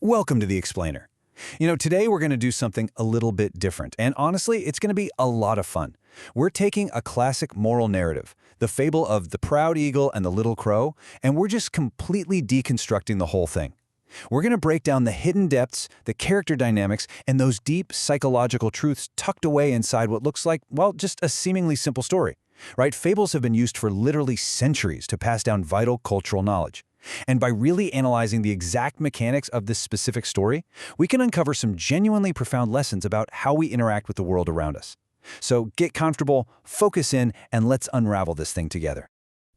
Welcome to The Explainer. Today we're going to do something a little bit different, and honestly, it's going to be a lot of fun. We're taking a classic moral narrative, the fable of the proud eagle and the little crow, and we're just completely deconstructing the whole thing. We're going to break down the hidden depths, the character dynamics, and those deep psychological truths tucked away inside what looks like, well, just a seemingly simple story. Right? Fables have been used for literally centuries to pass down vital cultural knowledge. And by really analyzing the exact mechanics of this specific story, we can uncover some genuinely profound lessons about how we interact with the world around us. So get comfortable, focus in, and let's unravel this thing together.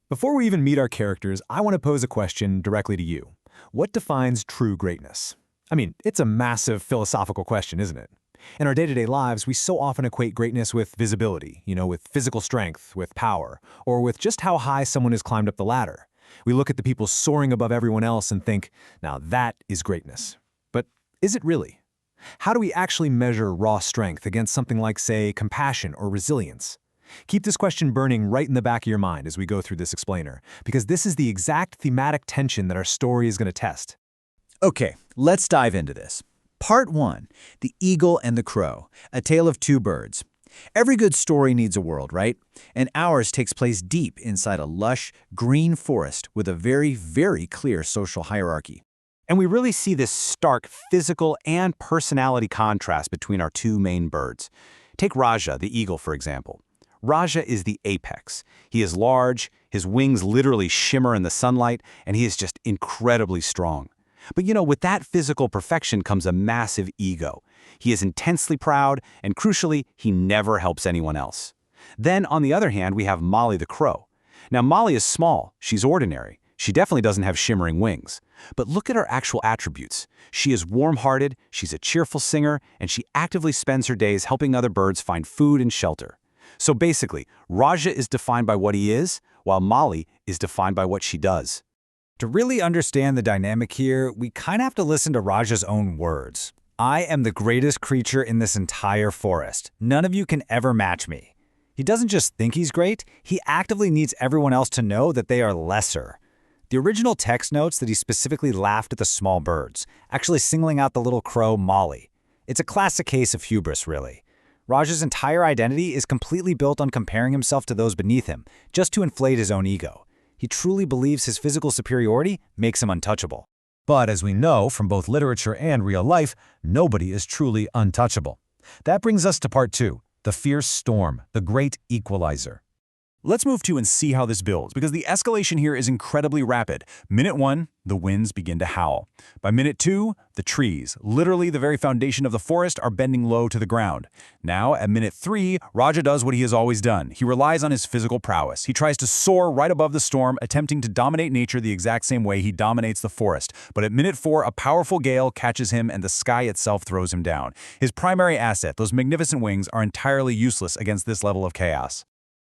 Before we even meet our characters, I want to pose a question directly to you. What defines true greatness? I mean, it's a massive philosophical question, isn't it? In our day-to-day lives, we so often equate greatness with visibility, with physical strength, with power, or with just how high someone has climbed up the ladder. We look at the people soaring above everyone else and think, now that is greatness. But is it really? How do we actually measure raw strength against something like, say, compassion or resilience? Keep this question burning right in the back of your mind as we go through this explainer, because this is the exact thematic tension that our story is going to test. Okay, let's dive into this. Part 1, The Eagle and the Crow, a tale of two birds. Every good story needs a world, right? And ours takes place deep inside a lush, green forest with a very, very clear social hierarchy. And we really see this stark physical and personality contrast between our two main birds. Take Raja, the eagle, for example. Raja is the apex. He is large, his wings literally shimmer in the sunlight, and he is just incredibly strong. But with that physical perfection comes a massive ego. He is intensely proud, and crucially, he never helps anyone else. Then, on the other hand, we have Maali the crow. Now, Maali is small, she's ordinary. She definitely doesn't have shimmering wings. But look at her actual attributes. She is warm-hearted, she's a cheerful singer, and she actively spends her days helping other birds find food and shelter. So basically, Raja is defined by what he is, while Maali is defined by what she does. To really understand the dynamic here, we kind of have to listen to Raja's own words. I am the greatest creature in this entire forest. None of you can ever match me. He doesn't just think he's great, he actively needs everyone else to know that they are lesser. The original text notes that he specifically laughed at the small birds, actually singling out the little crow Maali. It's a classic case of hubris, really. Raja's entire identity is completely built on comparing himself to those beneath him, just to inflate his own ego. He truly believes his physical superiority makes him untouchable. But as we know from both literature and real life, nobody is truly untouchable. That brings us to part 2, the fierce storm, the great equalizer. Let's move to and see how this builds, because the escalation here is incredibly rapid. Minute 1, the winds begin to howl. By minute 2, the trees, literally the very foundation of the forest, are bending low to the ground. Now, at minute 3, Raja does what he has always done. He relies on his physical prowess. He tries to soar right above the storm, attempting to dominate nature the exact same way he dominates the forest. But at minute 4, a powerful gale catches him and the sky itself throws him down. His primary asset, those magnificent wings, are entirely useless against this level of chaos.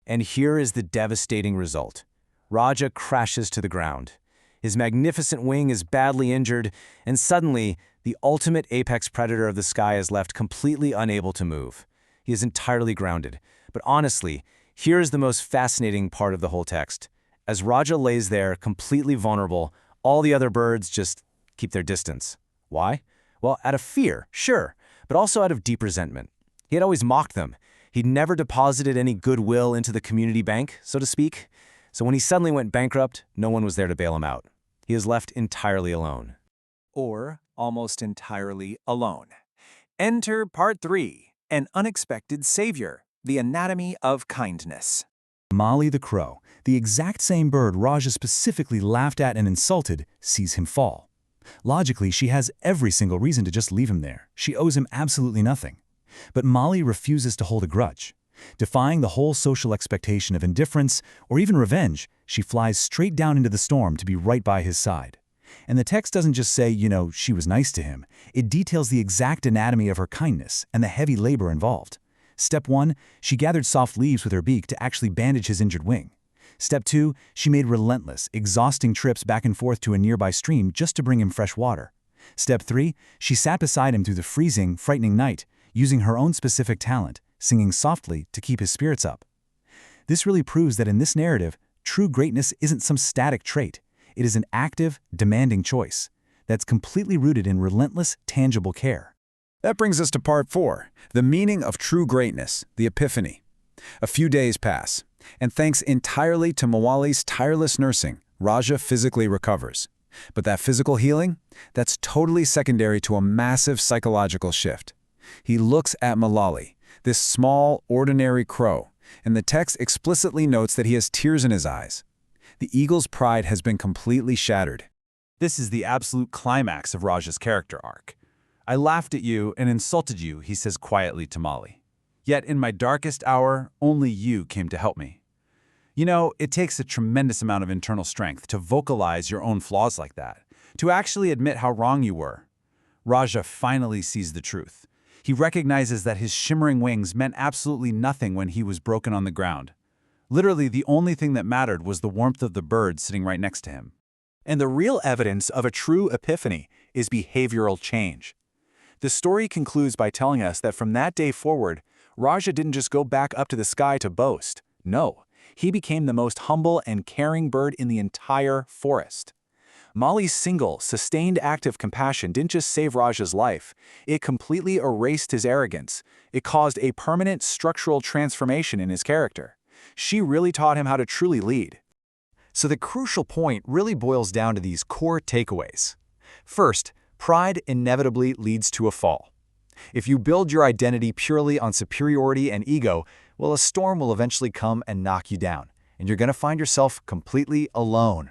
And here is the devastating result. Raja crashes to the ground. His magnificent wing is badly injured, and suddenly, the ultimate apex predator of the sky is left completely unable to move. He is entirely grounded. But honestly, here is the most fascinating part of the whole text. As Raja lays there, completely vulnerable, all the other birds just keep their distance. Why? Well, out of fear, sure, but also out of deep resentment. He had always mocked them. He'd never deposited any goodwill into the community bank, so to speak. So when he suddenly went bankrupt, no one was there to bail him out. He is left entirely alone. Or almost entirely alone. Enter part 3, An Unexpected Savior, the Anatomy of Kindness. Maali the crow, the exact same bird Raja specifically laughed at and insulted, sees him fall. Logically, she has every single reason to just leave him there. She owes him absolutely nothing. But Maali refuses to hold a grudge. Defying the whole social expectation of indifference or even revenge, she flies straight down into the storm to be right by his side. And the text doesn't just say, she was nice to him. It details the exact anatomy of her kindness and the heavy labor involved. Step 1, she gathered soft leaves with her beak to actually bandage his injured wing. Step 2, she made relentless, exhausting trips back and forth to a nearby stream just to bring him fresh water. Step 3, she sat beside him through the freezing, frightening night, using her own specific talent, singing softly to keep his spirits up. This really proves that in this narrative, true greatness isn't some static trait. It is an active, demanding choice. that's completely rooted in relentless, tangible care. That brings us to part 4, the meaning of true greatness, the epiphany. A few days pass, and thanks entirely to Maali's tireless nursing, Raja physically recovers. But that physical healing, that's totally secondary to a massive psychological shift. He looks at Maali, this small, ordinary crow, and the text explicitly notes that he has tears in his eyes. The eagle's pride has been completely shattered. This is the absolute climax of Raja's character arc. I laughed at you and insulted you, he says quietly to Maali. Yet in my darkest hour, only you came to help me. You know, it takes a tremendous amount of internal strength to vocalize your own flaws like that, to actually admit how wrong you were. Raja finally sees the truth. He recognizes that his shimmering wings meant absolutely nothing when he was broken on the ground. Literally, the only thing that mattered was the warmth of the bird sitting right next to him. And the real evidence of a true epiphany is behavioral change. The story concludes by telling us that from that day forward, Raja didn't just go back up to the sky to boast. No, he became the most humble and caring bird in the entire forest. Maali's single, sustained act of compassion didn't just save Raja's life, it completely erased his arrogance. It caused a permanent structural transformation in his character. She really taught him how to truly lead. So the crucial point really boils down to these core takeaways. First, pride inevitably leads to a fall. If you build your identity purely on superiority and ego, well, a storm will eventually come and knock you down, and you're going to find yourself completely alone.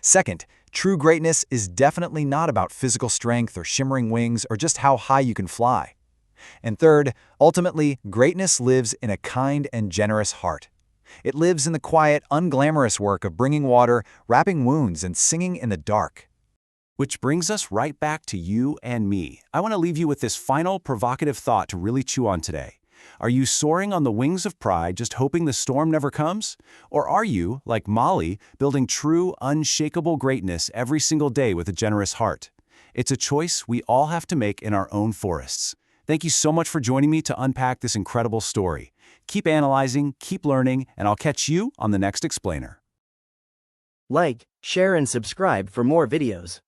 Second, true greatness is definitely not about physical strength or shimmering wings or just how high you can fly. And third, ultimately, greatness lives in a kind and generous heart. It lives in the quiet, unglamorous work of bringing water, wrapping wounds, and singing in the dark. Which brings us right back to you and me. I want to leave you with this final provocative thought to really chew on today. Are you soaring on the wings of pride, just hoping the storm never comes? Or are you, like Maali, building true, unshakable greatness every single day with a generous heart? It's a choice we all have to make in our own forests. Thank you so much for joining me to unpack this incredible story. Keep analyzing, keep learning, and I'll catch you on the next explainer. Like, share and subscribe for more videos.